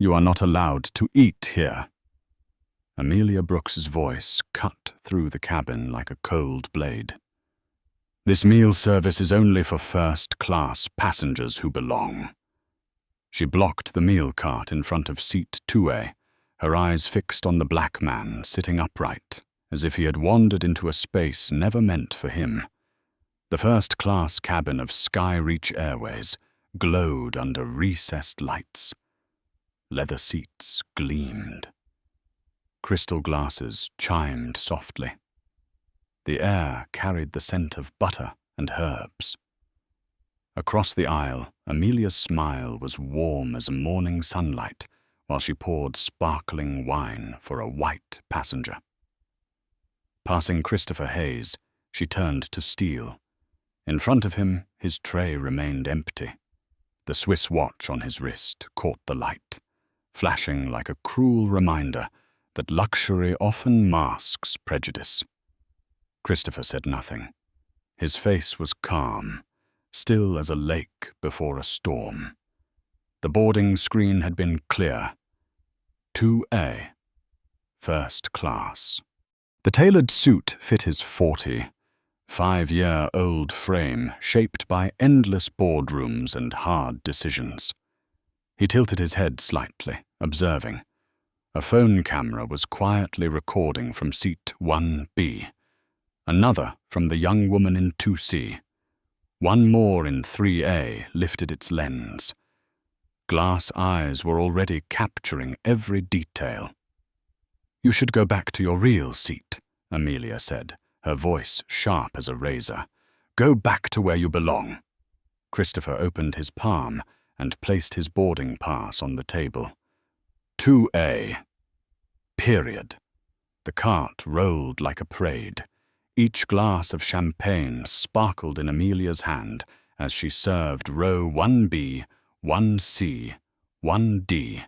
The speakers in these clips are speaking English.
You are not allowed to eat here." Amelia Brooks's voice cut through the cabin like a cold blade. "This meal service is only for first-class passengers who belong." She blocked the meal cart in front of seat 2A, her eyes fixed on the black man sitting upright, as if he had wandered into a space never meant for him. The first-class cabin of Skyreach Airways glowed under recessed lights. Leather seats gleamed. Crystal glasses chimed softly. The air carried the scent of butter and herbs. Across the aisle, Amelia's smile was warm as morning sunlight while she poured sparkling wine for a white passenger. Passing Christopher Hayes, she turned to Steele. In front of him, his tray remained empty. The Swiss watch on his wrist caught the light, flashing like a cruel reminder that luxury often masks prejudice. Christopher said nothing. His face was calm, still as a lake before a storm. The boarding screen had been clear. 2A, first class. The tailored suit fit his 45-year-old frame, shaped by endless boardrooms and hard decisions. He tilted his head slightly, observing. A phone camera was quietly recording from seat 1B, another from the young woman in 2C. One more in 3A lifted its lens. Glass eyes were already capturing every detail. "You should go back to your real seat," Amelia said, her voice sharp as a razor. "Go back to where you belong." Christopher opened his palm and placed his boarding pass on the table. 2A. Period. The cart rolled like a parade. Each glass of champagne sparkled in Amelia's hand as she served row 1B, 1C, 1D.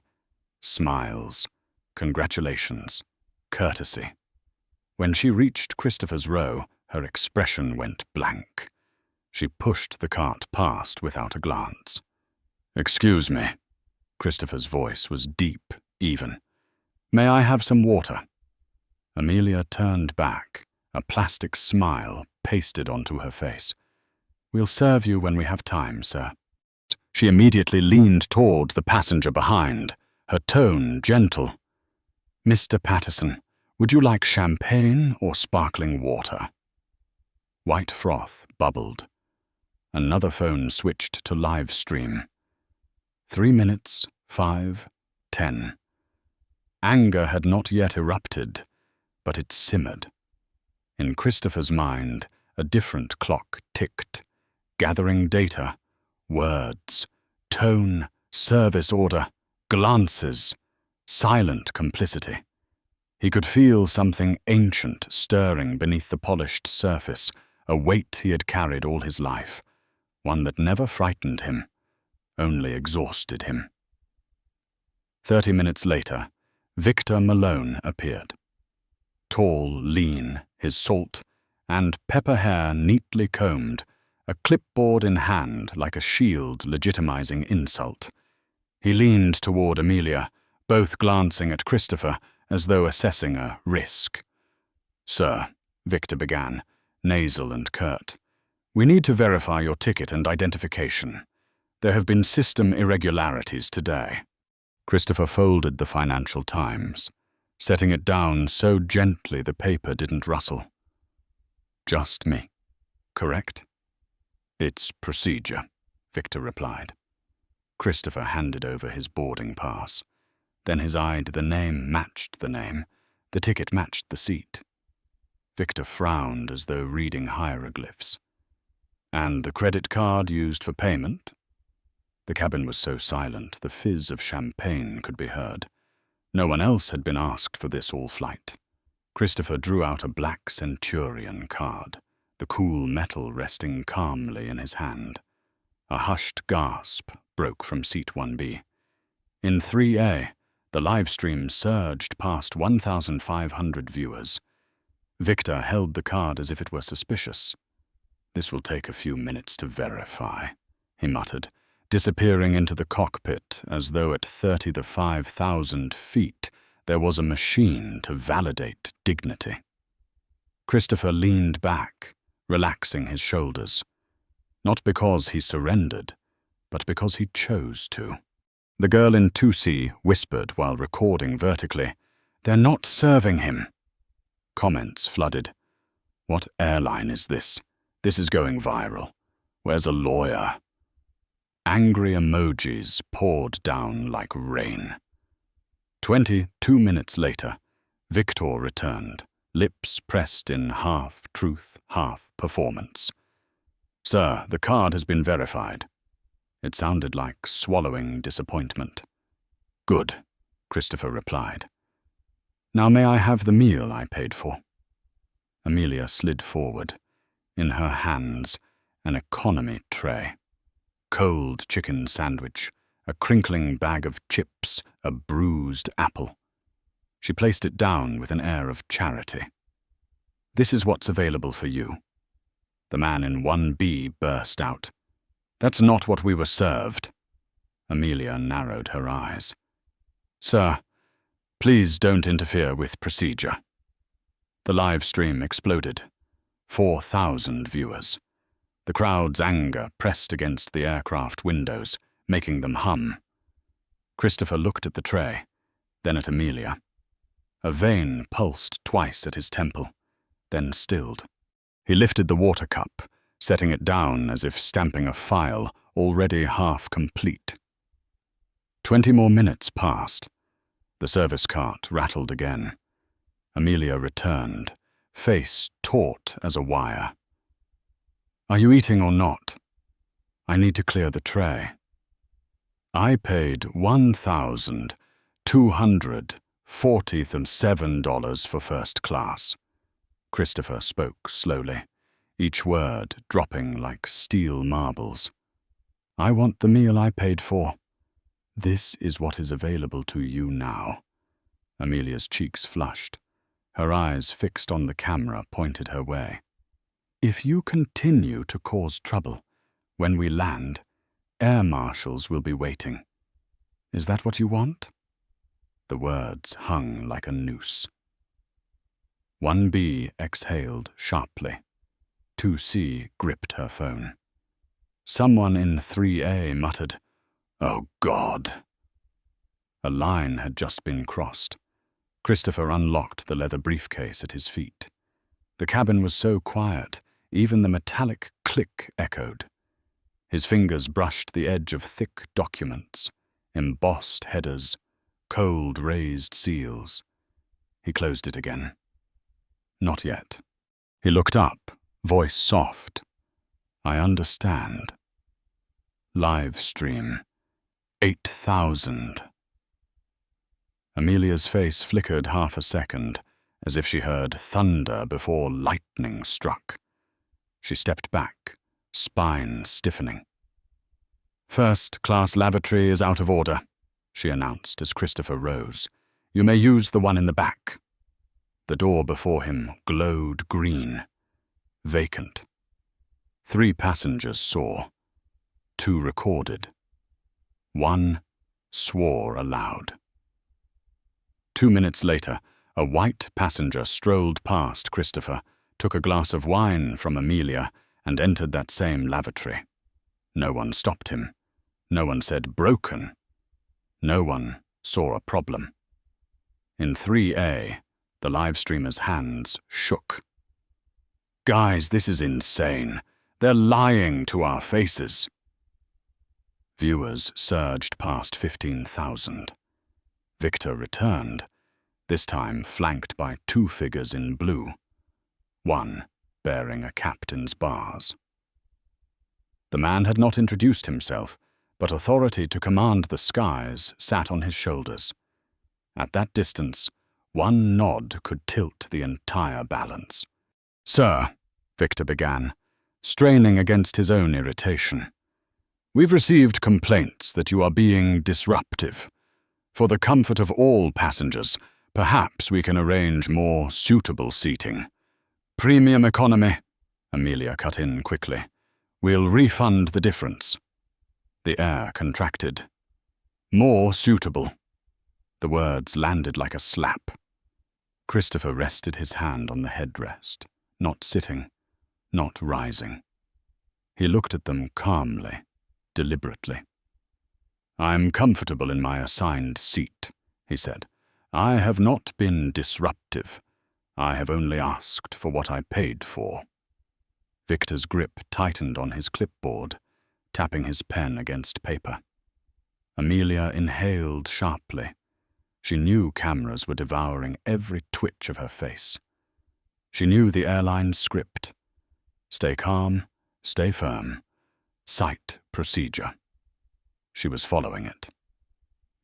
Smiles, congratulations, courtesy. When she reached Christopher's row, her expression went blank. She pushed the cart past without a glance. "Excuse me." Christopher's voice was deep, even. "May I have some water?" Amelia turned back, a plastic smile pasted onto her face. "We'll serve you when we have time, sir." She immediately leaned toward the passenger behind, her tone gentle. "Mr. Patterson, would you like champagne or sparkling water?" White froth bubbled. Another phone switched to live stream. 3 minutes, 5, 10. Anger had not yet erupted, but it simmered. In Christopher's mind, a different clock ticked, gathering data, words, tone, service order, glances, silent complicity. He could feel something ancient stirring beneath the polished surface, a weight he had carried all his life, one that never frightened him, only exhausted him. 30 minutes later, Victor Malone appeared. Tall, lean, his salt and pepper hair neatly combed, a clipboard in hand like a shield legitimizing insult. He leaned toward Amelia, both glancing at Christopher as though assessing a risk. "Sir," Victor began, nasal and curt, "we need to verify your ticket and identification. There have been system irregularities today." Christopher folded the Financial Times, setting it down so gently the paper didn't rustle. "Just me, correct?" "It's procedure," Victor replied. Christopher handed over his boarding pass. Then his eye to the name matched the name. The ticket matched the seat. Victor frowned as though reading hieroglyphs. "And the credit card used for payment?" The cabin was so silent the fizz of champagne could be heard. No one else had been asked for this all flight. Christopher drew out a black Centurion card, the cool metal resting calmly in his hand. A hushed gasp broke from seat 1B. In 3A, the live stream surged past 1,500 viewers. Victor held the card as if it were suspicious. "This will take a few minutes to verify," he muttered, disappearing into the cockpit as though at 35,000 feet there was a machine to validate dignity. Christopher leaned back, relaxing his shoulders, not because he surrendered, but because he chose to. The girl in 2C whispered while recording vertically, "They're not serving him." Comments flooded. "What airline is this? This is going viral. Where's a lawyer?" Angry emojis poured down like rain. 22 minutes later, Victor returned, lips pressed in half-truth, half-performance. "Sir, the card has been verified." It sounded like swallowing disappointment. "Good," Christopher replied. "Now may I have the meal I paid for?" Amelia slid forward. In her hands, an economy tray. Cold chicken sandwich, a crinkling bag of chips, a bruised apple. She placed it down with an air of charity. "This is what's available for you." The man in 1B burst out. "That's not what we were served." Amelia narrowed her eyes. "Sir, please don't interfere with procedure." The live stream exploded. 4,000 viewers. The crowd's anger pressed against the aircraft windows, making them hum. Christopher looked at the tray, then at Amelia. A vein pulsed twice at his temple, then stilled. He lifted the water cup, setting it down as if stamping a file already half complete. 20 more minutes passed. The service cart rattled again. Amelia returned, face taut as a wire. "Are you eating or not? I need to clear the tray." "I paid $1,247 for first class." Christopher spoke slowly, each word dropping like steel marbles. "I want the meal I paid for. This is what is available to you now." Amelia's cheeks flushed. Her eyes fixed on the camera pointed her way. "If you continue to cause trouble, when we land, air marshals will be waiting. Is that what you want?" The words hung like a noose. 1B exhaled sharply. 2C gripped her phone. Someone in 3A muttered, "Oh, God." A line had just been crossed. Christopher unlocked the leather briefcase at his feet. The cabin was so quiet, even the metallic click echoed. His fingers brushed the edge of thick documents, embossed headers, cold raised seals. He closed it again. Not yet. He looked up, voice soft. "I understand." Live stream. 8,000. Amelia's face flickered half a second, as if she heard thunder before lightning struck. She stepped back, spine stiffening. "First-class lavatory is out of order," she announced as Christopher rose. "You may use the one in the back." The door before him glowed green, vacant. 3 passengers saw. 2 recorded. 1 swore aloud. 2 minutes later, a white passenger strolled past Christopher, took a glass of wine from Amelia, and entered that same lavatory. No one stopped him. No one said broken. No one saw a problem. In 3A, the live streamer's hands shook. "Guys, this is insane. They're lying to our faces." Viewers surged past 15,000. Victor returned, this time flanked by 2 figures in blue, one bearing a captain's bars. The man had not introduced himself, but authority to command the skies sat on his shoulders. At that distance, one nod could tilt the entire balance. "Sir," Victor began, straining against his own irritation, "we've received complaints that you are being disruptive. For the comfort of all passengers, perhaps we can arrange more suitable seating." "Premium economy," Amelia cut in quickly. "We'll refund the difference." The air contracted. More suitable. The words landed like a slap. Christopher rested his hand on the headrest, not sitting, not rising. He looked at them calmly, deliberately. "I'm comfortable in my assigned seat," he said. "I have not been disruptive. I have only asked for what I paid for." Victor's grip tightened on his clipboard, tapping his pen against paper. Amelia inhaled sharply. She knew cameras were devouring every twitch of her face. She knew the airline script. Stay calm, stay firm, cite procedure. She was following it.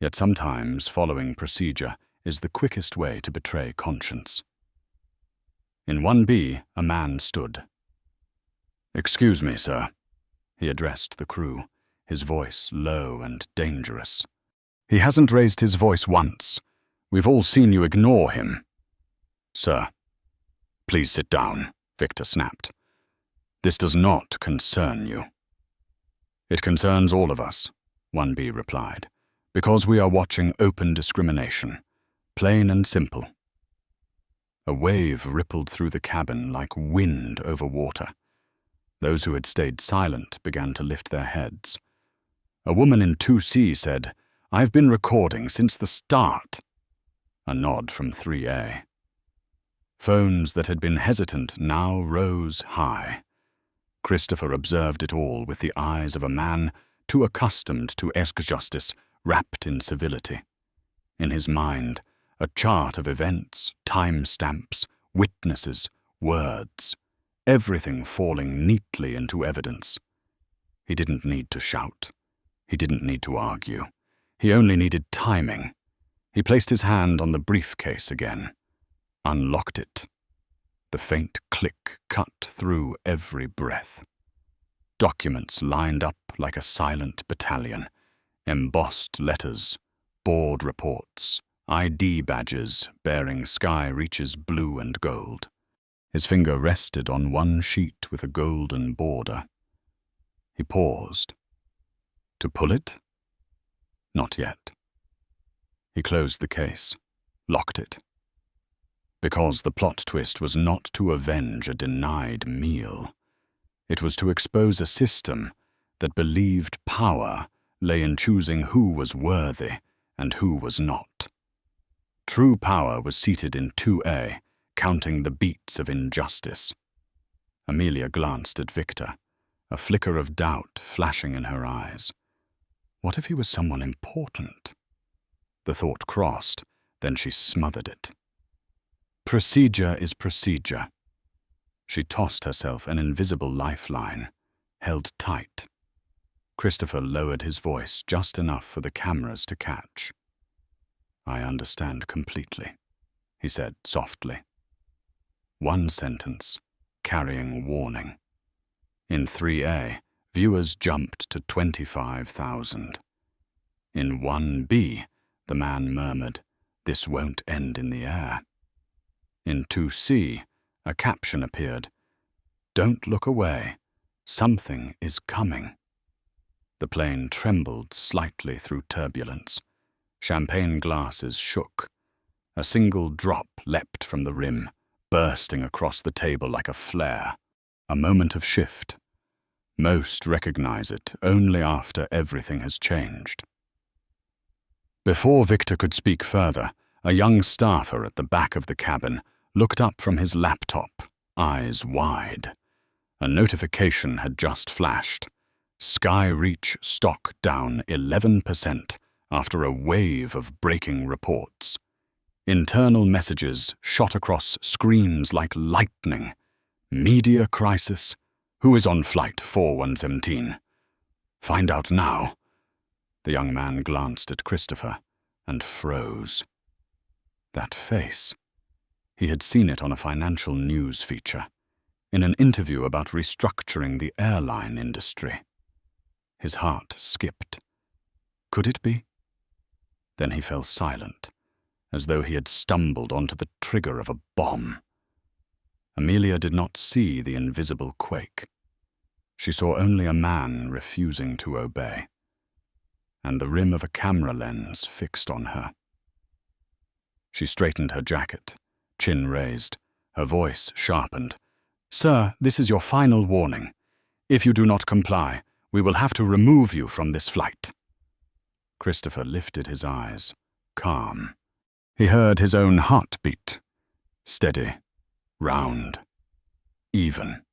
Yet sometimes following procedure is the quickest way to betray conscience. In 1B, a man stood. "Excuse me, sir," he addressed the crew, his voice low and dangerous. "He hasn't raised his voice once. We've all seen you ignore him." "Sir." "Please sit down," Victor snapped. "This does not concern you." "It concerns all of us," 1B replied, "because we are watching open discrimination, plain and simple." A wave rippled through the cabin like wind over water. Those who had stayed silent began to lift their heads. A woman in 2C said, "I've been recording since the start." A nod from 3A. Phones that had been hesitant now rose high. Christopher observed it all with the eyes of a man too accustomed to justice wrapped in civility. In his mind, a chart of events, timestamps, witnesses, words, everything falling neatly into evidence. He didn't need to shout. He didn't need to argue. He only needed timing. He placed his hand on the briefcase again, unlocked it. The faint click cut through every breath. Documents lined up like a silent battalion, embossed letters, board reports, ID badges bearing Sky Reach's blue and gold. His finger rested on one sheet with a golden border. He paused. To pull it? Not yet. He closed the case, locked it. Because the plot twist was not to avenge a denied meal. It was to expose a system that believed power lay in choosing who was worthy and who was not. True power was seated in 2A, counting the beats of injustice. Amelia glanced at Victor, a flicker of doubt flashing in her eyes. What if he was someone important? The thought crossed, then she smothered it. Procedure is procedure. She tossed herself an invisible lifeline, held tight. Christopher lowered his voice just enough for the cameras to catch. "I understand completely," he said softly. One sentence, carrying warning. In 3A, viewers jumped to 25,000. In 1B, the man murmured, "This won't end in the air." In 2C, a caption appeared, "Don't look away. Something is coming." The plane trembled slightly through turbulence. Champagne glasses shook. A single drop leapt from the rim, bursting across the table like a flare. A moment of shift. Most recognize it only after everything has changed. Before Victor could speak further, a young staffer at the back of the cabin looked up from his laptop, eyes wide. A notification had just flashed. Sky Reach stock down 11% after a wave of breaking reports. Internal messages shot across screens like lightning. Media crisis. Who is on flight 4117? Find out now. The young man glanced at Christopher and froze. That face. He had seen it on a financial news feature, in an interview about restructuring the airline industry. His heart skipped. Could it be? Then he fell silent, as though he had stumbled onto the trigger of a bomb. Amelia did not see the invisible quake. She saw only a man refusing to obey. and the rim of a camera lens fixed on her. She straightened her jacket, chin raised, her voice sharpened. "Sir, this is your final warning. If you do not comply, we will have to remove you from this flight." Christopher lifted his eyes, calm. He heard his own heartbeat. Steady, round, even.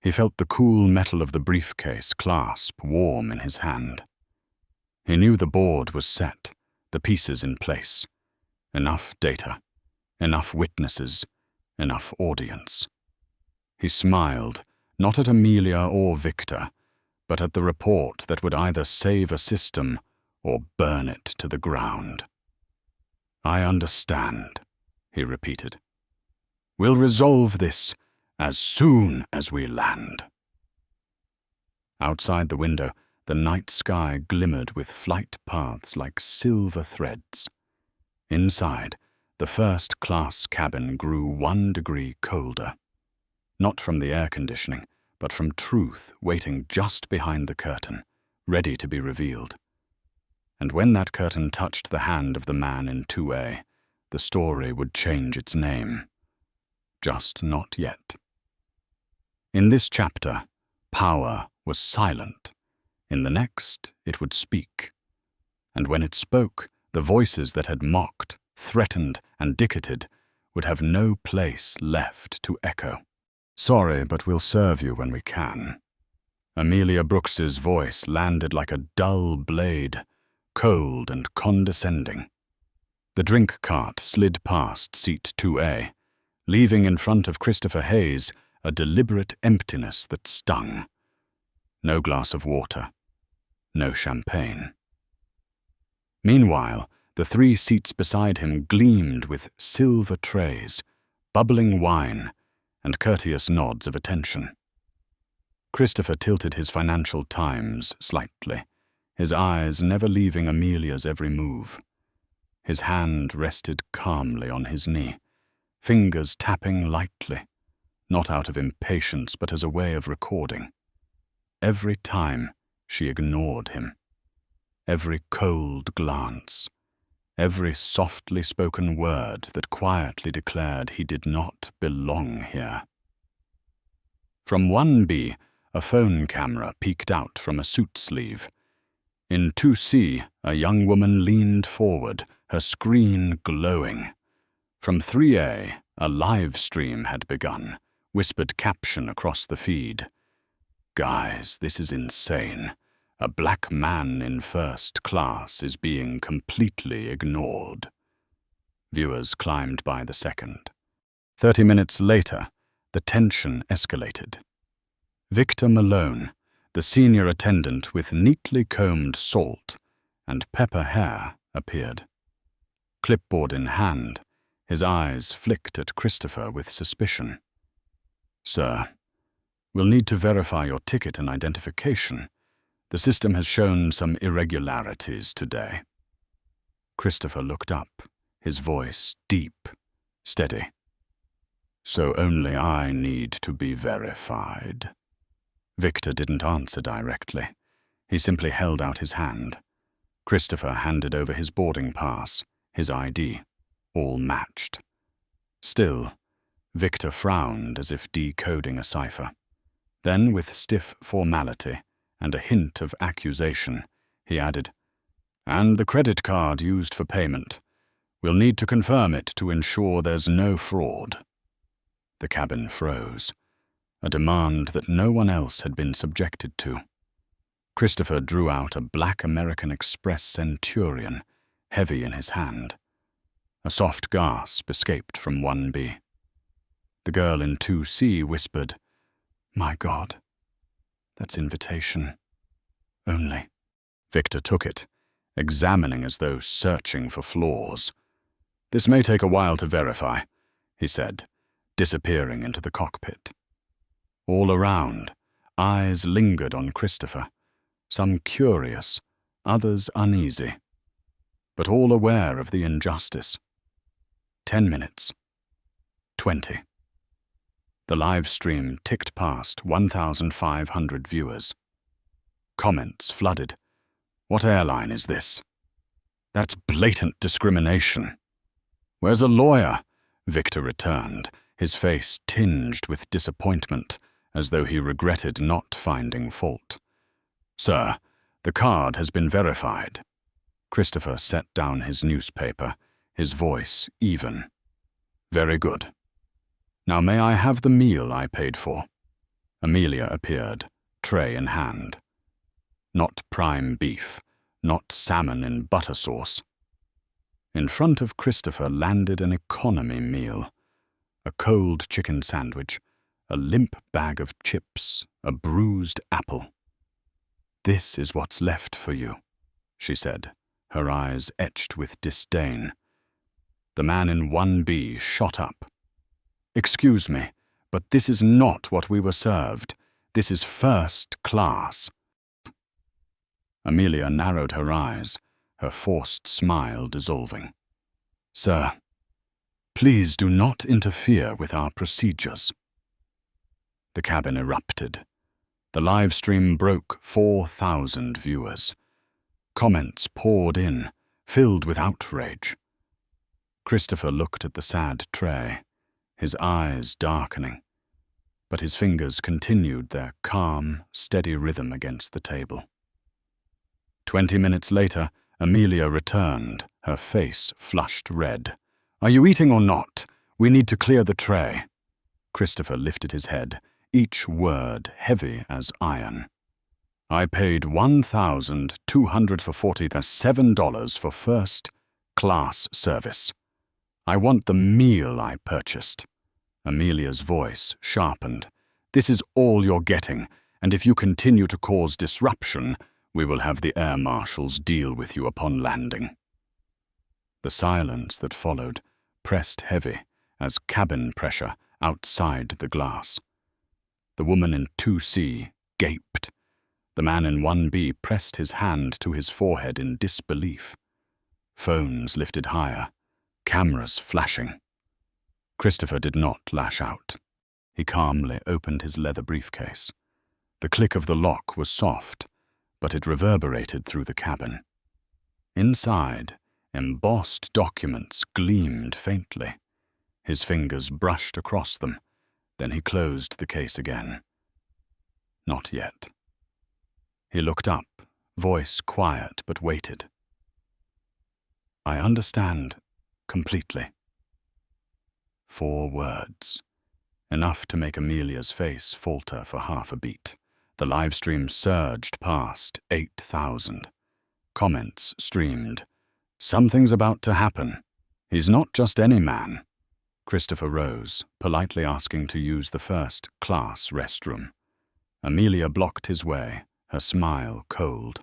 He felt the cool metal of the briefcase clasp warm in his hand. He knew the board was set, the pieces in place. Enough data, enough witnesses, enough audience. He smiled, not at Amelia or Victor, but at the report that would either save a system or burn it to the ground. "I understand," he repeated. "We'll resolve this as soon as we land." Outside the window, the night sky glimmered with flight paths like silver threads. Inside, the first-class cabin grew 1 degree colder. Not from the air conditioning, but from truth waiting just behind the curtain, ready to be revealed. And when that curtain touched the hand of the man in 2A, the story would change its name. Just not yet. In this chapter, power was silent. In the next, it would speak. And when it spoke, the voices that had mocked, threatened, and dictated would have no place left to echo. "Sorry, but we'll serve you when we can." Amelia Brooks's voice landed like a dull blade, cold and condescending. The drink cart slid past seat 2A, leaving in front of Christopher Hayes a deliberate emptiness that stung. No glass of water. No champagne. Meanwhile, the 3 seats beside him gleamed with silver trays, bubbling wine, and courteous nods of attention. Christopher tilted his Financial Times slightly, his eyes never leaving Amelia's every move. His hand rested calmly on his knee, fingers tapping lightly, not out of impatience but as a way of recording. Every time she ignored him, every cold glance, every softly spoken word that quietly declared he did not belong here. From 1B, a phone camera peeked out from a suit sleeve. In 2C, a young woman leaned forward, her screen glowing. From 3A, a live stream had begun, whispered caption across the feed. "Guys, this is insane. A black man in first class is being completely ignored." Viewers climbed by the second. 30 minutes later, the tension escalated. Victor Malone, the senior attendant with neatly combed salt and pepper hair, appeared. Clipboard in hand, his eyes flicked at Christopher with suspicion. "Sir, we'll need to verify your ticket and identification. The system has shown some irregularities today." Christopher looked up, his voice deep, steady. "So only I need to be verified." Victor didn't answer directly. He simply held out his hand. Christopher handed over his boarding pass, his ID, all matched. Still, Victor frowned as if decoding a cipher. Then, with stiff formality and a hint of accusation, he added, "And the credit card used for payment. We'll need to confirm it to ensure there's no fraud." The cabin froze, a demand that no one else had been subjected to. Christopher drew out a black American Express Centurion, heavy in his hand. A soft gasp escaped from 1B. The girl in 2C whispered, "My God, that's invitation only." Victor took it, examining as though searching for flaws. "This may take a while to verify," he said, disappearing into the cockpit. All around, eyes lingered on Christopher, some curious, others uneasy, but all aware of the injustice. 10 minutes. 20. The live stream ticked past 1,500 viewers. Comments flooded. What airline is this? That's blatant discrimination. Where's a lawyer? Victor returned, his face tinged with disappointment, as though he regretted not finding fault. Sir, the card has been verified. Christopher set down his newspaper, his voice even. Very good. Now may I have the meal I paid for? Amelia appeared, tray in hand. Not prime beef, not salmon in butter sauce. In front of Christopher landed an economy meal. A cold chicken sandwich, a limp bag of chips, a bruised apple. This is what's left for you, she said, her eyes etched with disdain. The man in 1B shot up. Excuse me, but this is not what we were served. This is first class. Amelia narrowed her eyes, her forced smile dissolving. Sir, please do not interfere with our procedures. The cabin erupted. The live stream broke 4,000 viewers. Comments poured in, filled with outrage. Christopher looked at the sad tray, his eyes darkening, but his fingers continued their calm, steady rhythm against the table. 20 minutes later, Amelia returned, her face flushed red. Are you eating or not? We need to clear the tray. Christopher lifted his head, each word heavy as iron. I paid $1,247 for first-class service. I want the meal I purchased. Amelia's voice sharpened. This is all you're getting, and if you continue to cause disruption, we will have the air marshals deal with you upon landing. The silence that followed pressed heavy as cabin pressure outside the glass. The woman in 2C gaped. The man in 1B pressed his hand to his forehead in disbelief. Phones lifted higher, cameras flashing. Christopher did not lash out. He calmly opened his leather briefcase. The click of the lock was soft, but it reverberated through the cabin. Inside, embossed documents gleamed faintly. His fingers brushed across them. Then he closed the case again. Not yet. He looked up, voice quiet but weighted. I understand completely. 4 words. Enough to make Amelia's face falter for half a beat. The live stream surged past 8,000. Comments streamed. Something's about to happen. He's not just any man. Christopher rose, politely asking to use the first-class restroom. Amelia blocked his way, her smile cold.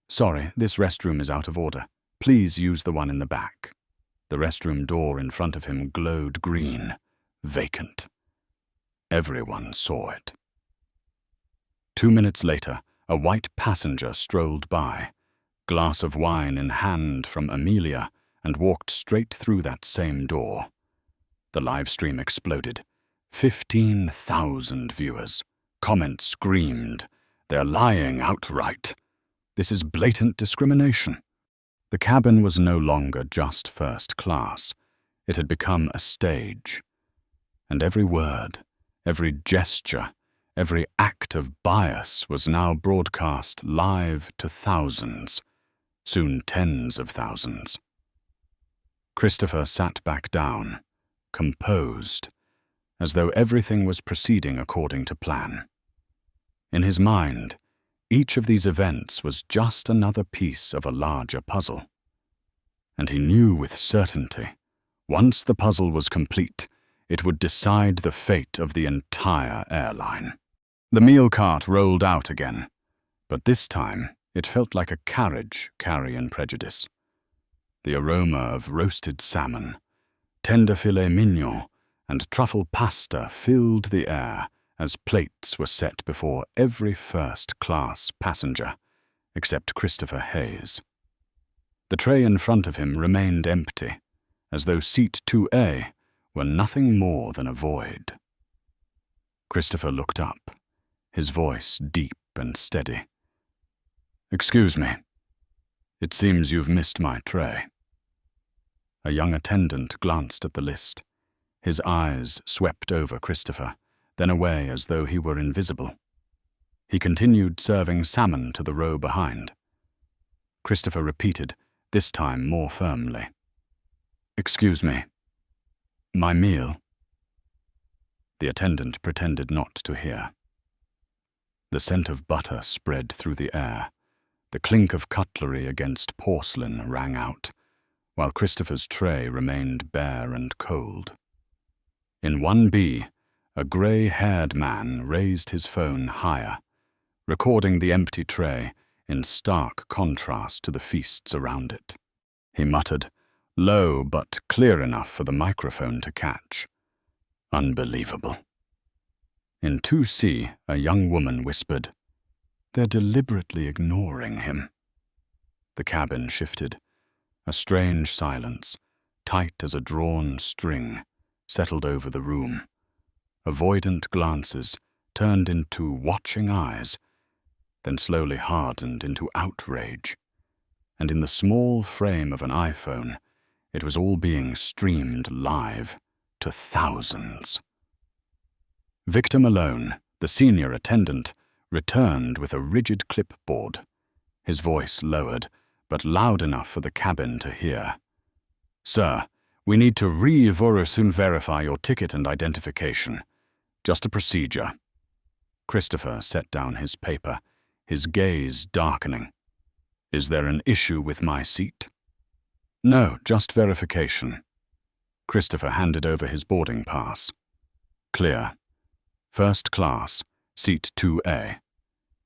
Sorry, this restroom is out of order. Please use the one in the back. The restroom door in front of him glowed green, vacant. Everyone saw it. 2 minutes later, a white passenger strolled by, glass of wine in hand from Amelia, and walked straight through that same door. The live stream exploded. 15,000 viewers. Comments screamed. They're lying outright. This is blatant discrimination. The cabin was no longer just first class. It had become a stage. And every word, every gesture, every act of bias was now broadcast live to thousands, soon tens of thousands. Christopher sat back down, composed, as though everything was proceeding according to plan. In his mind, each of these events was just another piece of a larger puzzle. And he knew with certainty, once the puzzle was complete, it would decide the fate of the entire airline. The meal cart rolled out again, but this time it felt like a carriage carrying prejudice. The aroma of roasted salmon, tender filet mignon, and truffle pasta filled the air as plates were set before every first-class passenger, except Christopher Hayes. The tray in front of him remained empty, as though seat 2A were nothing more than a void. Christopher looked up, his voice deep and steady. Excuse me, It seems you've missed my tray. A young attendant glanced at the list. His eyes swept over Christopher, then away as though he were invisible. He continued serving salmon to the row behind. Christopher repeated, this time more firmly. "Excuse me. My meal?" The attendant pretended not to hear. The scent of butter spread through the air. The clink of cutlery against porcelain rang out, while Christopher's tray remained bare and cold. In 1B, a grey-haired man raised his phone higher, recording the empty tray in stark contrast to the feasts around it. He muttered, low but clear enough for the microphone to catch. "Unbelievable." In 2C, a young woman whispered, "They're deliberately ignoring him." The cabin shifted. A strange silence, tight as a drawn string, settled over the room. Avoidant glances turned into watching eyes, then slowly hardened into outrage. And in the small frame of an iPhone, it was all being streamed live to thousands. Victor Malone, the senior attendant, returned with a rigid clipboard, his voice lowered, but loud enough for the cabin to hear. "Sir, we need to verify your ticket and identification. Just a procedure." Christopher set down his paper, his gaze darkening. "Is there an issue with my seat?" "No, just verification." Christopher handed over his boarding pass. "Clear. First class, seat 2A.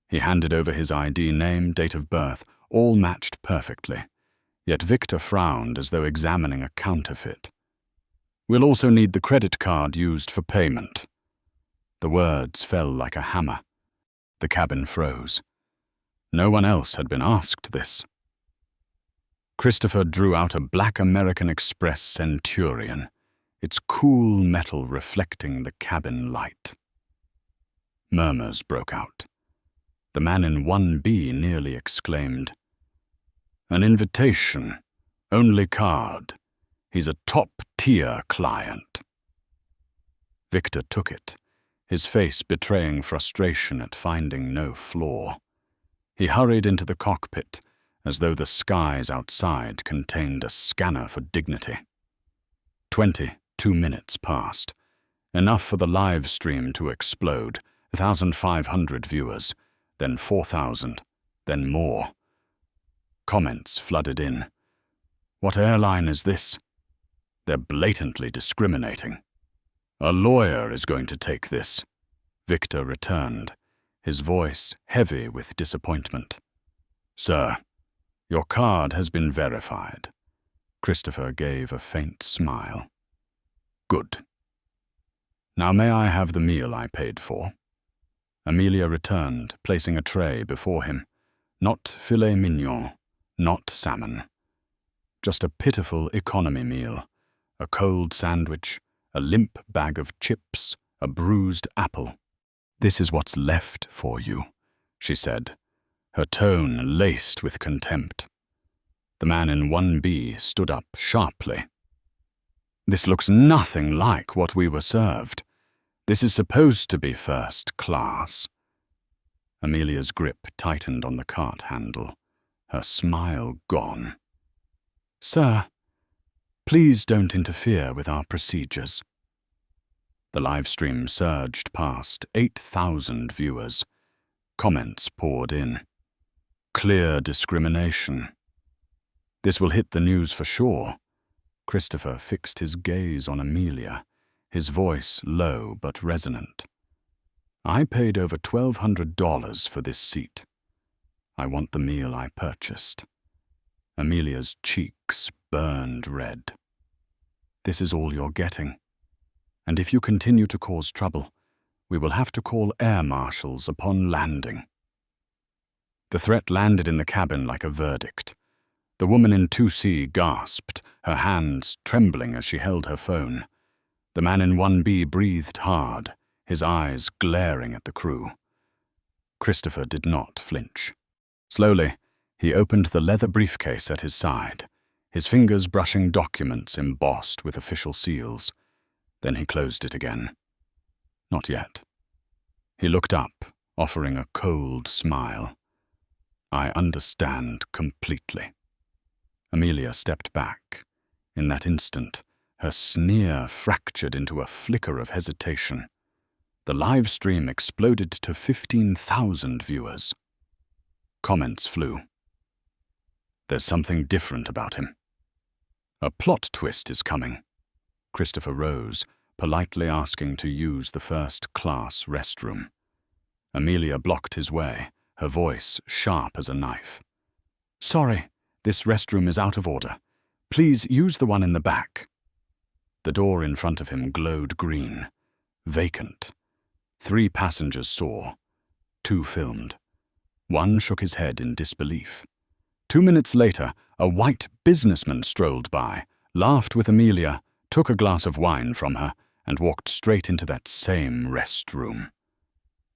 He handed over his ID, name, date of birth, all matched perfectly. Yet Victor frowned as though examining a counterfeit. "We'll also need the credit card used for payment." The words fell like a hammer. The cabin froze. No one else had been asked this. Christopher drew out a black American Express Centurion, its cool metal reflecting the cabin light. Murmurs broke out. The man in 1B nearly exclaimed, "An invitation, only card. He's a top-tier client." Victor took it, his face betraying frustration at finding no flaw. He hurried into the cockpit, as though the skies outside contained a scanner for dignity. 22 minutes passed, enough for the live stream to explode, 1,500 viewers, then 4,000, then more. Comments flooded in. "What airline is this? They're blatantly discriminating." "A lawyer is going to take this," Victor returned, his voice heavy with disappointment. "Sir, your card has been verified." Christopher gave a faint smile. "Good. Now may I have the meal I paid for?" Amelia returned, placing a tray before him. Not filet mignon, not salmon. Just a pitiful economy meal, a cold sandwich, a limp bag of chips, a bruised apple. "This is what's left for you," she said, her tone laced with contempt. The man in 1B stood up sharply. "This looks nothing like what we were served. This is supposed to be first class." Amelia's grip tightened on the cart handle, her smile gone. "Sir, please don't interfere with our procedures." The livestream surged past 8,000 viewers. Comments poured in. "Clear discrimination." "This will hit the news for sure." Christopher fixed his gaze on Amelia, his voice low but resonant. "I paid over $1,200 for this seat. I want the meal I purchased." Amelia's cheeks burned red. "This is all you're getting. And if you continue to cause trouble, we will have to call air marshals upon landing." The threat landed in the cabin like a verdict. The woman in 2C gasped, her hands trembling as she held her phone. The man in 1B breathed hard, his eyes glaring at the crew. Christopher did not flinch. Slowly, He opened the leather briefcase at his side, his fingers brushing documents embossed with official seals. Then he closed it again. Not yet. He looked up, offering a cold smile. "I understand completely." Amelia stepped back. In that instant, her sneer fractured into a flicker of hesitation. The live stream exploded to 15,000 viewers. Comments flew. "There's something different about him." "A plot twist is coming." Christopher rose, politely asking to use the first-class restroom. Amelia blocked his way, her voice sharp as a knife. "Sorry, this restroom is out of order. Please use the one in the back." The door in front of him glowed green, vacant. 3 passengers saw, 2 filmed. 1 shook his head in disbelief. 2 minutes later, a white businessman strolled by, laughed with Amelia, took a glass of wine from her, and walked straight into that same restroom.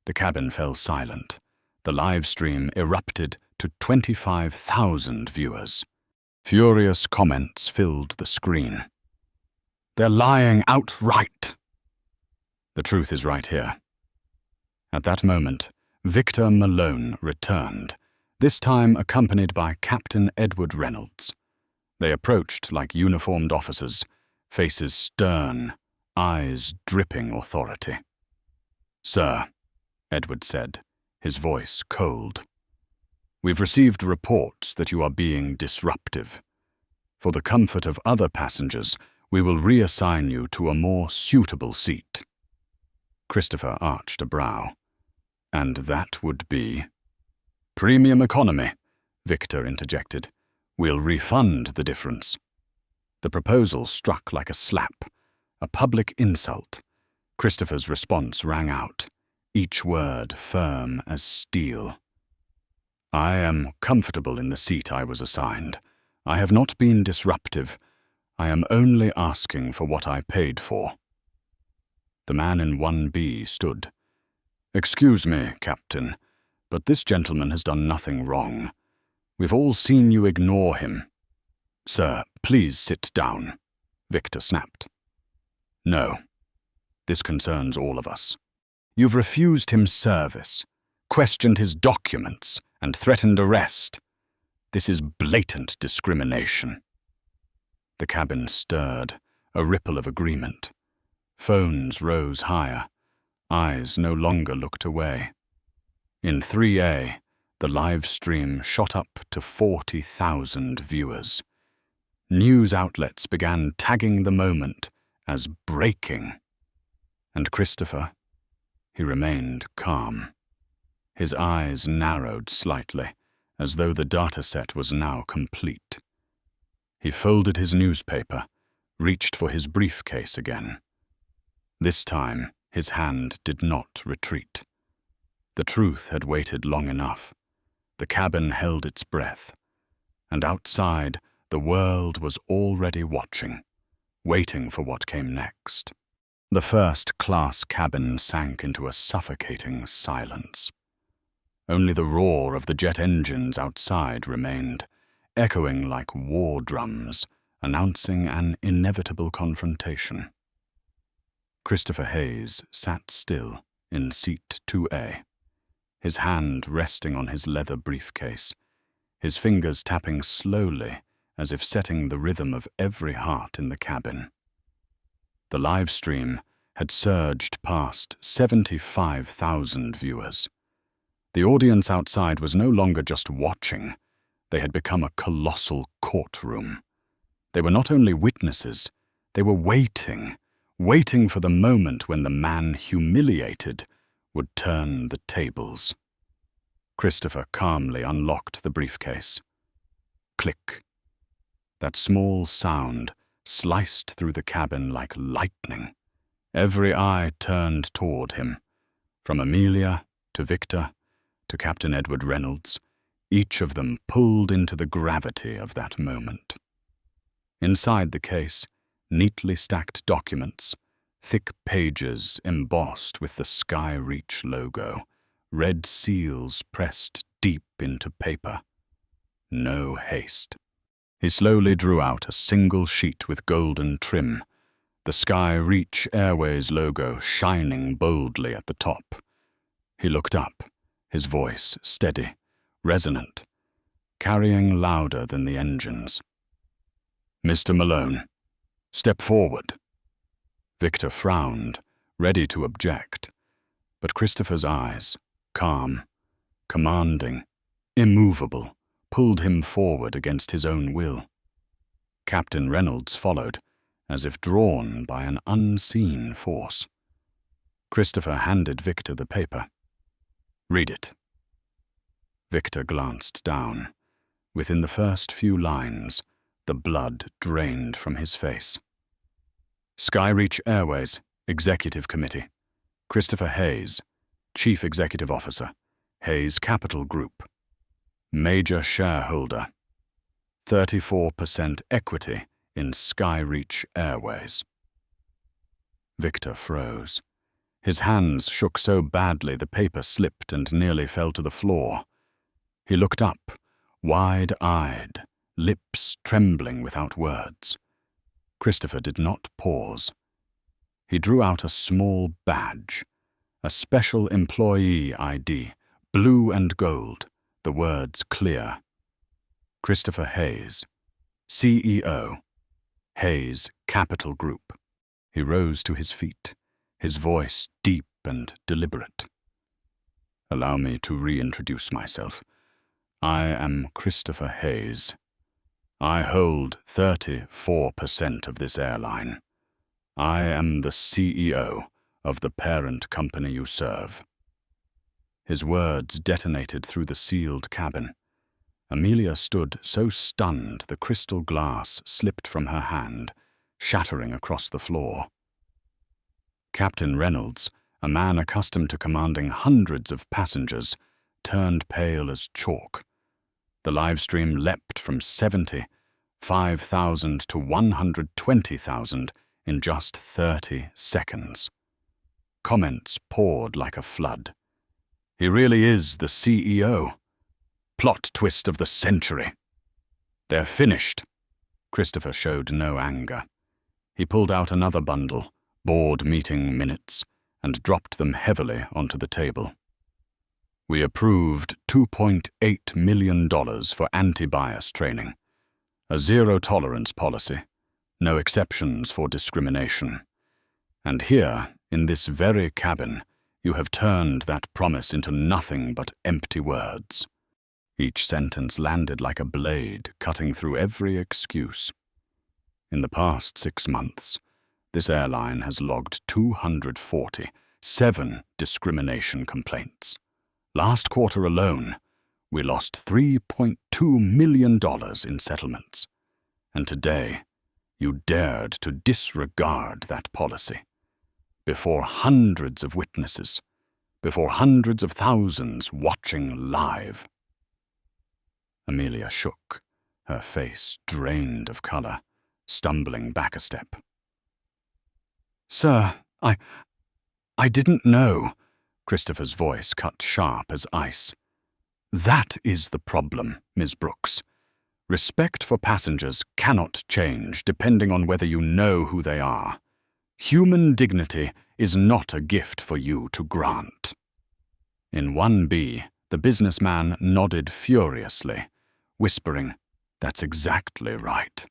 The cabin fell silent. The live stream erupted to 25,000 viewers. Furious comments filled the screen. "They're lying outright." The truth is right here. At that moment, Victor Malone returned, this time accompanied by Captain Edward Reynolds. They approached like uniformed officers, faces stern, eyes dripping authority. "Sir," Edward said, his voice cold, "we've received reports that you are being disruptive. For the comfort of other passengers, we will reassign you to a more suitable seat." Christopher arched a brow. "And that would be—" "Premium economy," Victor interjected. "We'll refund the difference." The proposal struck like a slap, a public insult. Christopher's response rang out, each word firm as steel. "I am comfortable in the seat I was assigned. I have not been disruptive. I am only asking for what I paid for." The man in 1B stood. "Excuse me, Captain, but this gentleman has done nothing wrong. We've all seen you ignore him." "Sir, please sit down," Victor snapped. "No. This concerns all of us. You've refused him service, questioned his documents, and threatened arrest. This is blatant discrimination." The cabin stirred, a ripple of agreement. Phones rose higher. Eyes no longer looked away. In 3A, the live stream shot up to 40,000 viewers. News outlets began tagging the moment as breaking. And Christopher, he remained calm. His eyes narrowed slightly, as though the dataset was now complete. He folded his newspaper, reached for his briefcase again. This time, his hand did not retreat. The truth had waited long enough. The cabin held its breath. And outside, the world was already watching, waiting for what came next. The first-class cabin sank into a suffocating silence. Only the roar of the jet engines outside remained, echoing like war drums, announcing an inevitable confrontation. Christopher Hayes sat still in seat 2A, his hand resting on his leather briefcase, his fingers tapping slowly as if setting the rhythm of every heart in the cabin. The live stream had surged past 75,000 viewers. The audience outside was no longer just watching. They had become a colossal courtroom. They were not only witnesses, they were waiting for the moment when the man humiliated would turn the tables. Christopher calmly unlocked the briefcase. Click. That small sound sliced through the cabin like lightning. Every eye turned toward him. From Amelia to Victor to Captain Edward Reynolds, each of them pulled into the gravity of that moment. Inside the case, neatly stacked documents, thick pages embossed with the Skyreach logo, red seals pressed deep into paper. no haste. He slowly drew out a single sheet with golden trim, the Sky Reach Airways logo shining boldly at the top. He looked up, his voice steady, resonant, carrying louder than the engines. "Mr. Malone, step forward." Victor frowned, ready to object, but Christopher's eyes, calm, commanding, immovable, pulled him forward against his own will. Captain Reynolds followed, as if drawn by an unseen force. Christopher handed Victor the paper. "Read it." Victor glanced down. Within the first few lines, the blood drained from his face. "Skyreach Airways, Executive Committee. Christopher Hayes, Chief Executive Officer, Hayes Capital Group. Major shareholder. 34% equity in Skyreach Airways." Victor froze. His hands shook so badly the paper slipped and nearly fell to the floor. He looked up, wide-eyed, lips trembling without words. Christopher did not pause. He drew out a small badge, a special employee ID, blue and gold, the words clear. Christopher Hayes, CEO, Hayes Capital Group. He rose to his feet, his voice deep and deliberate. "Allow me to reintroduce myself. I am Christopher Hayes. I hold 34% of this airline. I am the CEO of the parent company you serve." His words detonated through the sealed cabin. Amelia stood so stunned the crystal glass slipped from her hand, shattering across the floor. Captain Reynolds, a man accustomed to commanding hundreds of passengers, turned pale as chalk. The live stream leapt from 75,000 to 120,000 in just 30 seconds. Comments poured like a flood. "He really is the CEO. Plot twist of the century. They're finished." Christopher showed no anger. He pulled out another bundle, board meeting minutes, and dropped them heavily onto the table. "We approved $2.8 million for anti-bias training, a zero-tolerance policy, no exceptions for discrimination. And here, in this very cabin, you have turned that promise into nothing but empty words." Each sentence landed like a blade, cutting through every excuse. In the past 6 months, this airline has logged 247 discrimination complaints. Last quarter alone, we lost $3.2 million in settlements. And today, you dared to disregard that policy. Before hundreds of witnesses, before hundreds of thousands watching live. Amelia shook, her face drained of color, stumbling back a step. "Sir, I didn't know." Christopher's voice cut sharp as ice. "That is the problem, Ms. Brooks. Respect for passengers cannot change depending on whether you know who they are. Human dignity is not a gift for you to grant." In 1B, the businessman nodded furiously, whispering, "That's exactly right."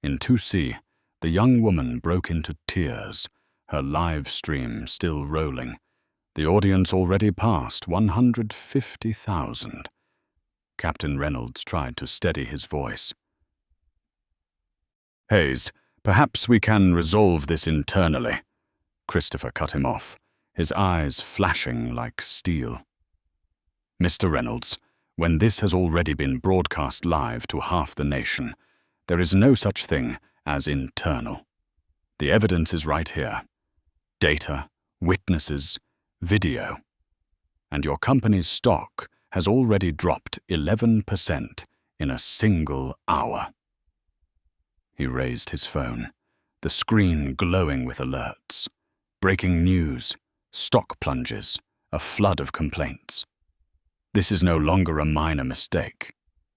In 2C, the young woman broke into tears, her live stream still rolling, the audience already past 150,000. Captain Reynolds tried to steady his voice. "Hayes, perhaps we can resolve this internally." Christopher cut him off, his eyes flashing like steel. "Mr. Reynolds, when this has already been broadcast live to half the nation, there is no such thing as internal. The evidence is right here. Data, witnesses, video. And your company's stock has already dropped 11% in a single hour." He raised his phone, the screen glowing with alerts. Breaking news, stock plunges, a flood of complaints. This is no longer a minor mistake.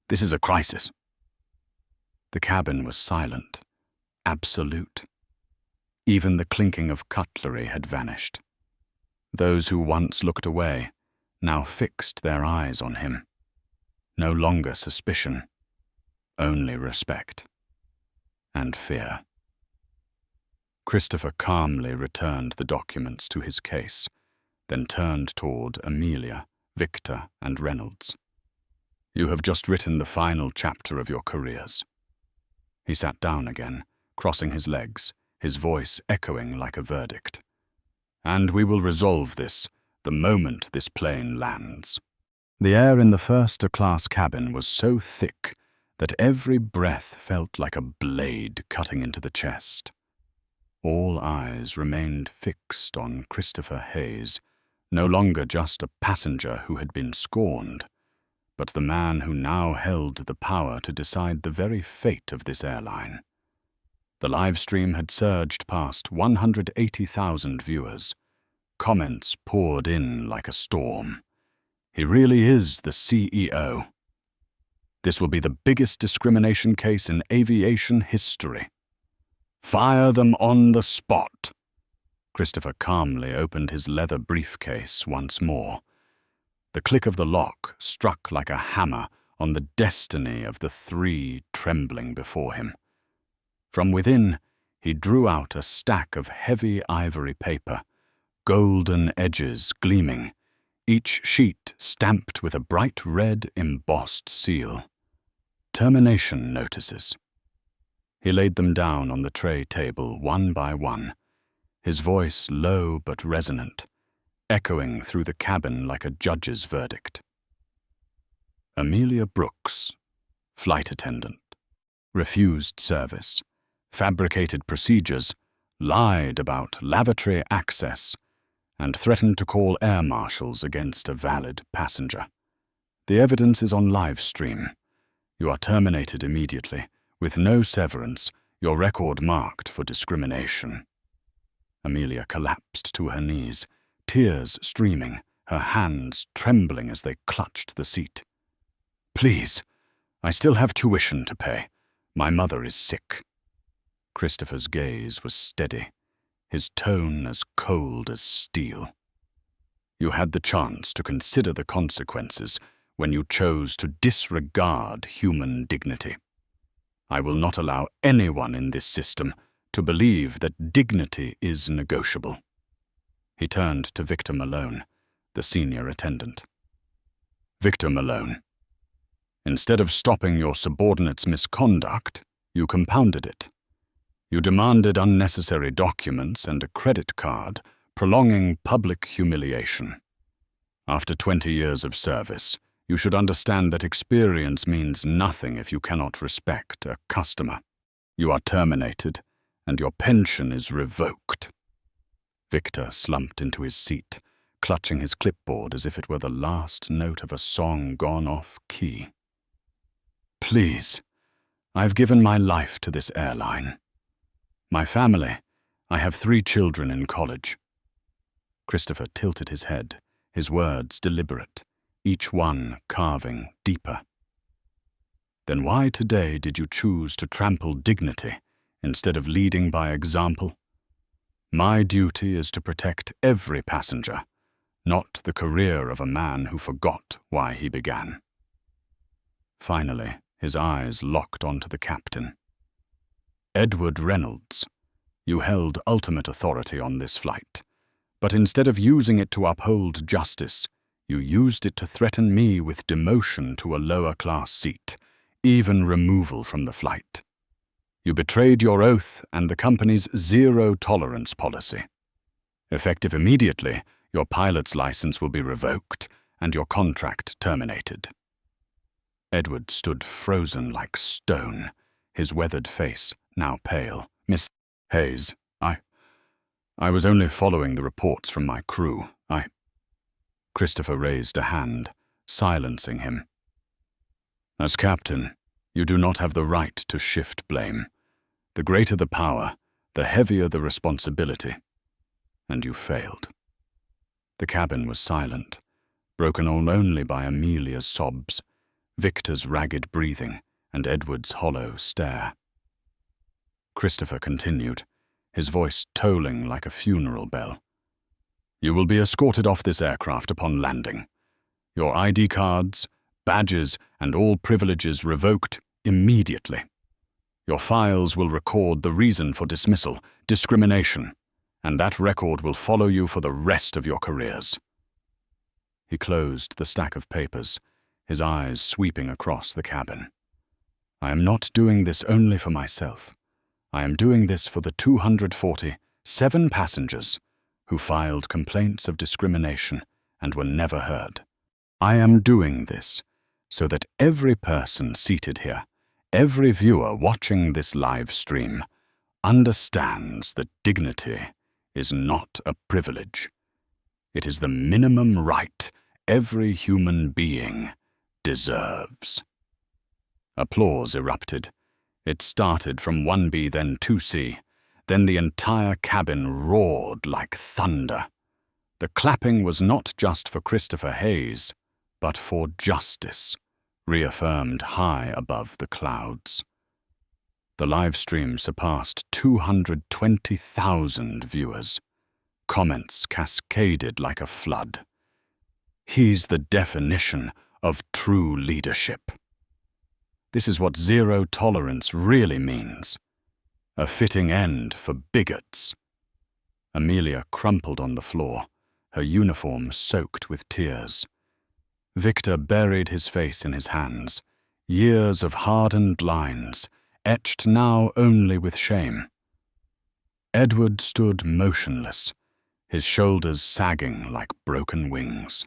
This is a crisis." The cabin was silent, absolute. Even the clinking of cutlery had vanished. Those who once looked away now fixed their eyes on him. No longer suspicion, only respect and fear. Christopher calmly returned the documents to his case, then turned toward Amelia, Victor, and Reynolds. "You have just written the final chapter of your careers." He sat down again, crossing his legs, his voice echoing like a verdict. "And we will resolve this the moment this plane lands." The air in the first-class cabin was so thick that every breath felt like a blade cutting into the chest. All eyes remained fixed on Christopher Hayes, no longer just a passenger who had been scorned, but the man who now held the power to decide the very fate of this airline. The live stream had surged past 180,000 viewers. Comments poured in like a storm. "He really is the CEO. This will be the biggest discrimination case in aviation history. Fire them on the spot." Christopher calmly opened his leather briefcase once more. The click of the lock struck like a hammer on the destiny of the three trembling before him. From within, he drew out a stack of heavy ivory paper, golden edges gleaming, each sheet stamped with a bright red embossed seal. Termination notices. He laid them down on the tray table one by one, his voice low but resonant, echoing through the cabin like a judge's verdict. Amelia Brooks, flight attendant, refused service, fabricated procedures, lied about lavatory access, and threatened to call air marshals against a valid passenger. The evidence is on live stream. You are terminated immediately, with no severance, your record marked for discrimination. Amelia collapsed to her knees, tears streaming, her hands trembling as they clutched the seat. "Please, I still have tuition to pay. My mother is sick." Christopher's gaze was steady, his tone as cold as steel. "You had the chance to consider the consequences when you chose to disregard human dignity. I will not allow anyone in this system to believe that dignity is negotiable." He turned to Victor Malone, the senior attendant. "Victor Malone, instead of stopping your subordinate's misconduct, you compounded it. You demanded unnecessary documents and a credit card, prolonging public humiliation. After 20 years of service, you should understand that experience means nothing if you cannot respect a customer. You are terminated, and your pension is revoked." Victor slumped into his seat, clutching his clipboard as if it were the last note of a song gone off key. "Please, I've given my life to this airline. My family, I have 3 children in college." Christopher tilted his head, his words deliberate, each one carving deeper. "Then why today did you choose to trample dignity instead of leading by example? My duty is to protect every passenger, not the career of a man who forgot why he began." Finally, his eyes locked onto the captain. "Edward Reynolds, you held ultimate authority on this flight, but instead of using it to uphold justice, you used it to threaten me with demotion to a lower-class seat, even removal from the flight. You betrayed your oath and the company's zero-tolerance policy. Effective immediately, your pilot's license will be revoked and your contract terminated." Edward stood frozen like stone, his weathered face now pale. "Miss Hayes, I was only following the reports from my crew. Christopher raised a hand, silencing him. "As captain, you do not have the right to shift blame. The greater the power, the heavier the responsibility. And you failed." The cabin was silent, broken only by Amelia's sobs. Victor's ragged breathing, and Edward's hollow stare. Christopher continued, his voice tolling like a funeral bell. "You will be escorted off this aircraft upon landing. Your ID cards, badges, and all privileges revoked immediately. Your files will record the reason for dismissal, discrimination, and that record will follow you for the rest of your careers." He closed the stack of papers, his eyes sweeping across the cabin. "I am not doing this only for myself. I am doing this for the 247 passengers who filed complaints of discrimination and were never heard. I am doing this so that every person seated here, every viewer watching this live stream, understands that dignity is not a privilege. It is the minimum right every human being deserves." Applause erupted. It started from 1B, then 2C. Then the entire cabin roared like thunder. The clapping was not just for Christopher Hayes, but for justice, reaffirmed high above the clouds. The live stream surpassed 220,000 viewers. Comments cascaded like a flood. "He's the definition of true leadership. This is what zero tolerance really means. A fitting end for bigots." Amelia crumpled on the floor, her uniform soaked with tears. Victor buried his face in his hands, years of hardened lines, etched now only with shame. Edward stood motionless, his shoulders sagging like broken wings.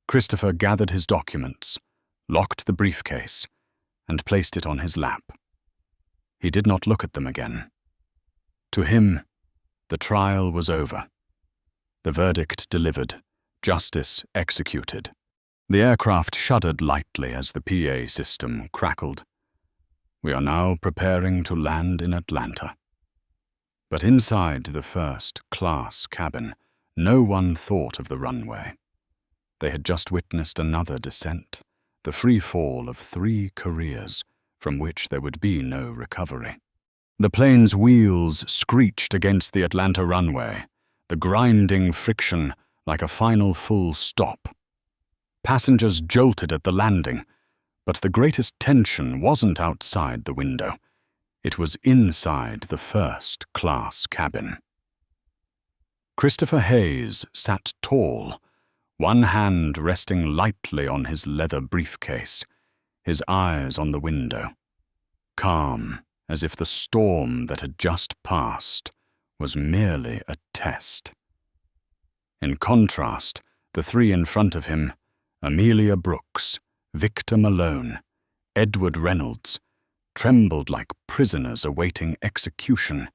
Christopher gathered his documents, locked the briefcase, and placed it on his lap. He did not look at them again. To him, the trial was over. The verdict delivered, justice executed. The aircraft shuddered lightly as the PA system crackled. "We are now preparing to land in Atlanta." But inside the first-class cabin, no one thought of the runway. They had just witnessed another descent, the free fall of 3 careers, from which there would be no recovery. The plane's wheels screeched against the Atlanta runway, the grinding friction like a final full stop. Passengers jolted at the landing, but the greatest tension wasn't outside the window. It was inside the first-class cabin. Christopher Hayes sat tall, one hand resting lightly on his leather briefcase, his eyes on the window, calm as if the storm that had just passed was merely a test. In contrast, the 3 in front of him, Amelia Brooks, Victor Malone, Edward Reynolds, trembled like prisoners awaiting execution,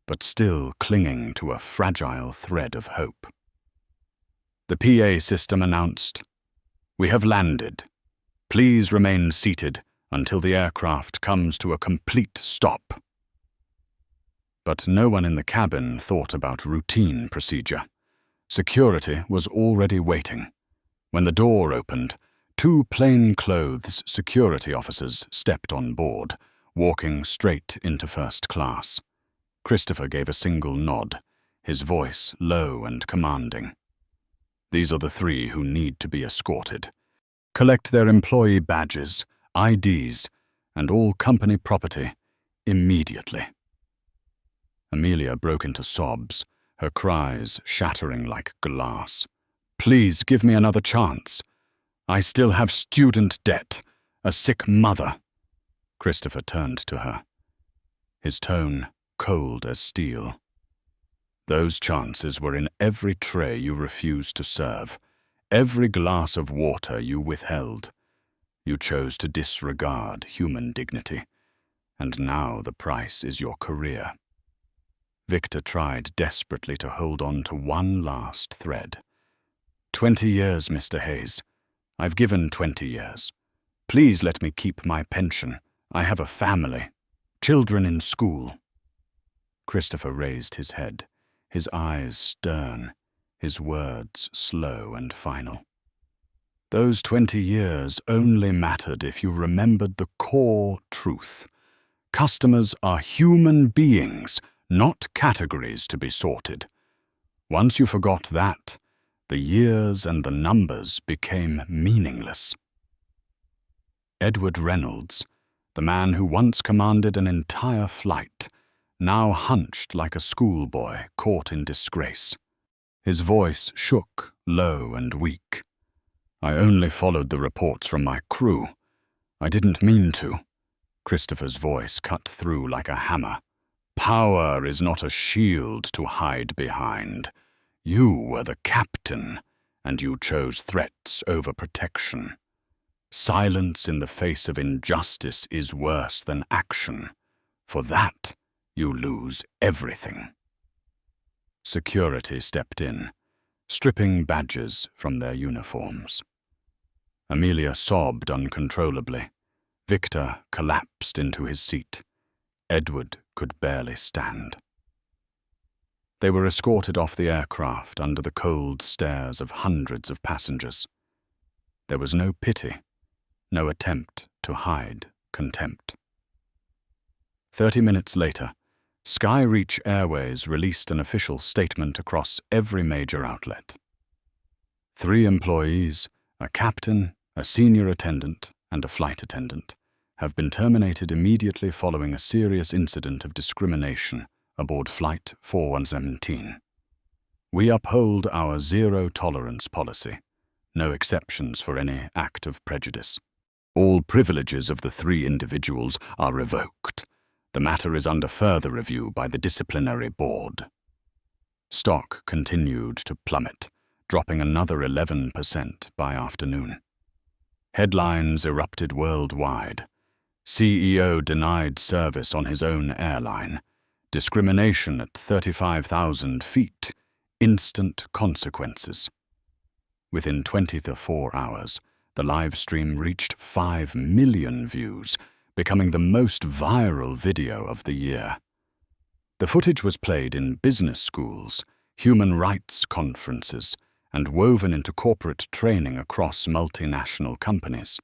but still clinging to a fragile thread of hope. The PA system announced, "We have landed. Please remain seated until the aircraft comes to a complete stop." But no one in the cabin thought about routine procedure. Security was already waiting. When the door opened, 2 plainclothes security officers stepped on board, walking straight into first class. Christopher gave a single nod, his voice low and commanding. "These are the 3 who need to be escorted. Collect their employee badges, IDs, and all company property immediately." Amelia broke into sobs, her cries shattering like glass. "Please give me another chance. I still have student debt, a sick mother." Christopher turned to her, his tone cold as steel. "Those chances were in every tray you refused to serve, every glass of water you withheld. You chose to disregard human dignity, and now the price is your career." Victor tried desperately to hold on to one last thread. 20 years, Mr. Hayes. I've given 20 years. Please let me keep my pension. I have a family, children in school." Christopher raised his head, his eyes stern, his words slow and final. Those 20 years only mattered if you remembered the core truth. Customers are human beings, not categories to be sorted. Once you forgot that, the years and the numbers became meaningless. Edward Reynolds, the man who once commanded an entire flight, now hunched like a schoolboy caught in disgrace. His voice shook, low and weak. "I only followed the reports from my crew. I didn't mean to." Christopher's voice cut through like a hammer. "Power is not a shield to hide behind. You were the captain, and you chose threats over protection. Silence in the face of injustice is worse than action. For that, you lose everything." Security stepped in, stripping badges from their uniforms. Amelia sobbed uncontrollably. Victor collapsed into his seat. Edward could barely stand. They were escorted off the aircraft under the cold stares of hundreds of passengers. There was no pity, no attempt to hide contempt. 30 minutes later, Skyreach Airways released an official statement across every major outlet. 3 employees, a captain, a senior attendant, and a flight attendant, have been terminated immediately following a serious incident of discrimination aboard Flight 4117. We uphold our zero-tolerance policy, no exceptions for any act of prejudice. All privileges of the 3 individuals are revoked. The matter is under further review by the disciplinary board. Stock continued to plummet, dropping another 11% by afternoon. Headlines erupted worldwide. CEO denied service on his own airline. Discrimination at 35,000 feet. Instant consequences. Within 24 hours, the live stream reached 5 million views, becoming the most viral video of the year. The footage was played in business schools, human rights conferences, and woven into corporate training across multinational companies.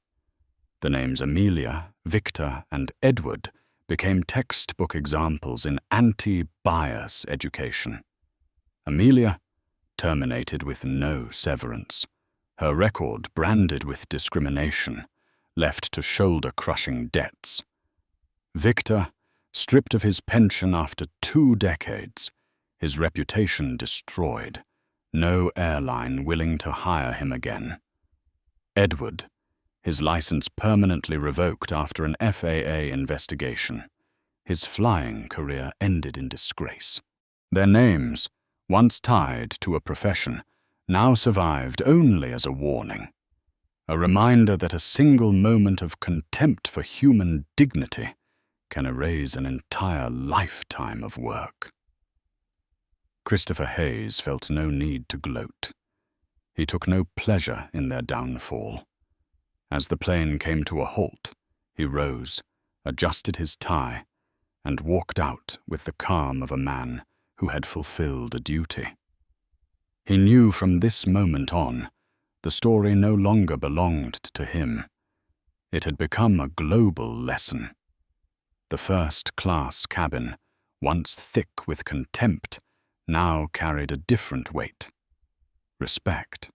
The names Amelia, Victor, and Edward became textbook examples in anti-bias education. Amelia, terminated with no severance. Her record branded with discrimination, left to shoulder-crushing debts. Victor, stripped of his pension after 2 decades, his reputation destroyed, no airline willing to hire him again. Edward, his license permanently revoked after an FAA investigation. His flying career ended in disgrace. Their names, once tied to a profession, now survived only as a warning. A reminder that a single moment of contempt for human dignity can erase an entire lifetime of work. Christopher Hayes felt no need to gloat. He took no pleasure in their downfall. As the plane came to a halt, he rose, adjusted his tie, and walked out with the calm of a man who had fulfilled a duty. He knew from this moment on, the story no longer belonged to him. It had become a global lesson. The first-class cabin, once thick with contempt, now carried a different weight. Respect.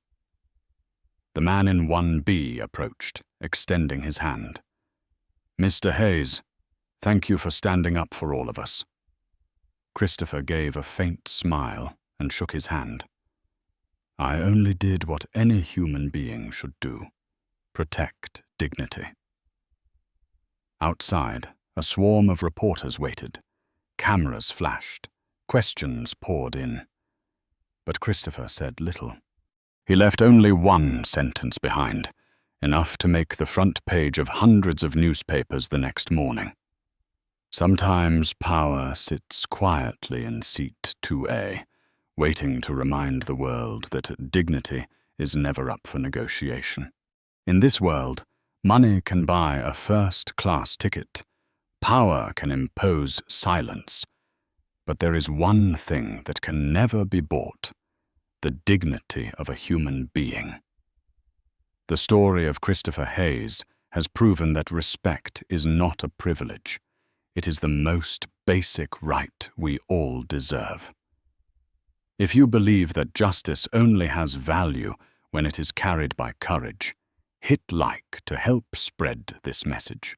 The man in 1B approached, extending his hand. "Mr. Hayes, thank you for standing up for all of us." Christopher gave a faint smile and shook his hand. "I only did what any human being should do. Protect dignity." Outside, a swarm of reporters waited. Cameras flashed. Questions poured in. But Christopher said little. He left only one sentence behind, enough to make the front page of hundreds of newspapers the next morning. Sometimes power sits quietly in seat 2A, waiting to remind the world that dignity is never up for negotiation. In this world, money can buy a first-class ticket. Power can impose silence. But there is one thing that can never be bought: the dignity of a human being. The story of Christopher Hayes has proven that respect is not a privilege. It is the most basic right we all deserve. If you believe that justice only has value when it is carried by courage, hit like to help spread this message.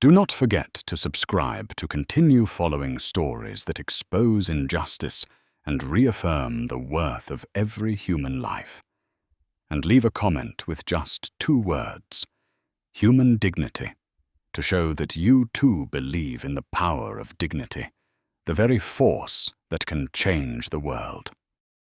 Do not forget to subscribe to continue following stories that expose injustice and reaffirm the worth of every human life. And leave a comment with just 2 words, human dignity, to show that you too believe in the power of dignity, the very force that can change the world.